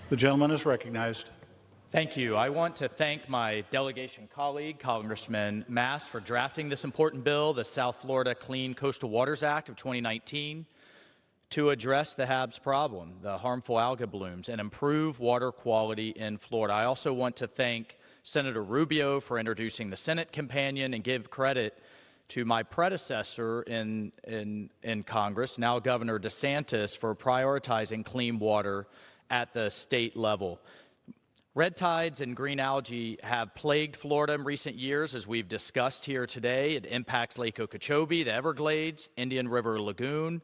The gentleman is recognized. Thank you. I want to thank my delegation colleague, Congressman Mast, for drafting this important bill, the South Florida Clean Coastal Waters Act of 2019, to address the HABs problem, the harmful algal blooms, and improve water quality in Florida. I also want to thank Senator Rubio for introducing the Senate companion and give credit to my predecessor in Congress, now Governor DeSantis, for prioritizing clean water at the state level. Red tides and green algae have plagued Florida in recent years, as we've discussed here today. It impacts Lake Okeechobee, the Everglades, Indian River Lagoon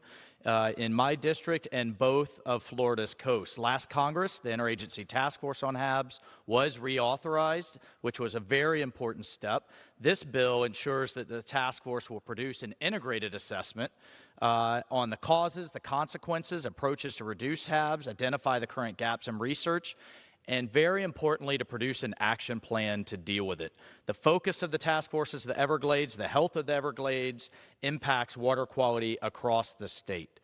in my district, and both of Florida's coasts. Last Congress, the Interagency Task Force on HABs was reauthorized, which was a very important step. This bill ensures that the task force will produce an integrated assessment on the causes, the consequences, approaches to reduce HABs, identify the current gaps in research, and very importantly, to produce an action plan to deal with it. The focus of the task force is the Everglades. The health of the Everglades impacts water quality across the state.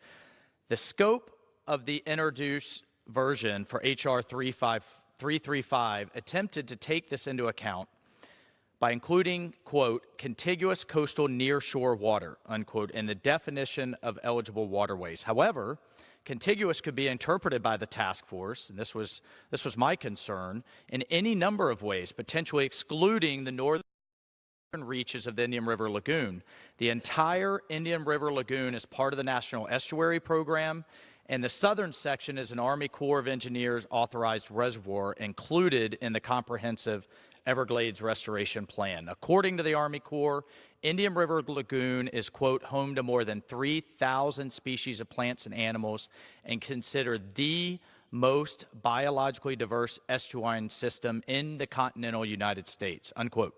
The scope of the introduced version for H.R. 335 attempted to take this into account by including, quote, contiguous coastal nearshore water, unquote, in the definition of eligible waterways. However, contiguous could be interpreted by the task force, and this was my concern, in any number of ways, potentially excluding the northern reaches of the Indian River Lagoon. The entire Indian River Lagoon is part of the National Estuary Program, and the southern section is an Army Corps of Engineers authorized reservoir included in the comprehensive Everglades Restoration Plan. According to the Army Corps, Indian River Lagoon is, quote, home to more than 3,000 species of plants and animals and considered the most biologically diverse estuarine system in the continental United States, unquote.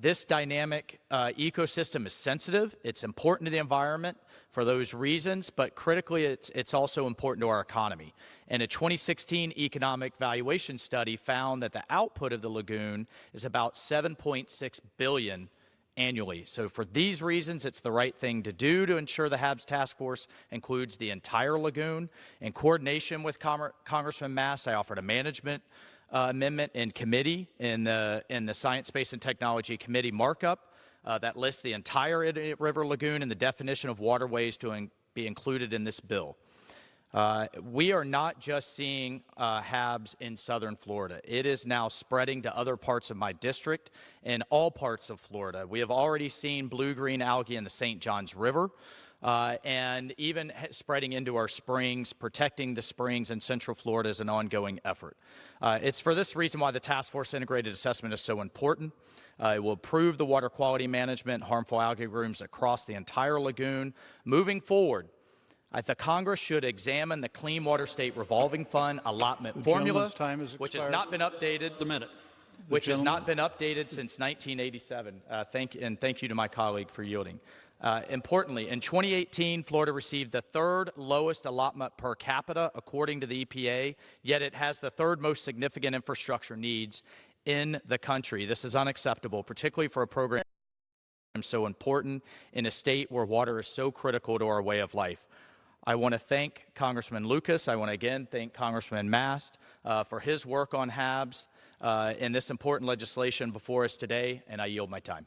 This dynamic ecosystem is sensitive. It's important to the environment for those reasons, but critically, it's also important to our economy. And a 2016 economic valuation study found that the output of the lagoon is about $7.6 billion annually. So for these reasons, it's the right thing to do to ensure the HABs task force includes the entire lagoon. In coordination with Congressman Mast, I offered a management amendment in committee in the Science, Space, and Technology Committee markup that lists the entire Indian River Lagoon and the definition of waterways to be included in this bill. We are not just seeing HABs in southern Florida. It is now spreading to other parts of my district and all parts of Florida. We have already seen blue-green algae in the St. Johns River and even spreading into our springs. Protecting the springs in central Florida is an ongoing effort. It's for this reason why the task force integrated assessment is so important. It will improve the water quality management, harmful algae blooms across the entire lagoon. Moving forward, the Congress should examine the Clean Water State Revolving Fund allotment formula, which has not been updated. Which has not been updated since 1987. Thank you to my colleague for yielding. Importantly, in 2018, Florida received the third lowest allotment per capita, according to the EPA, yet it has the third most significant infrastructure needs in the country. This is unacceptable, particularly for a program so important in a state where water is so critical to our way of life. I want to thank Congressman Lucas. I want to again thank Congressman Mast for his work on HABs in this important legislation before us today, and I yield my time.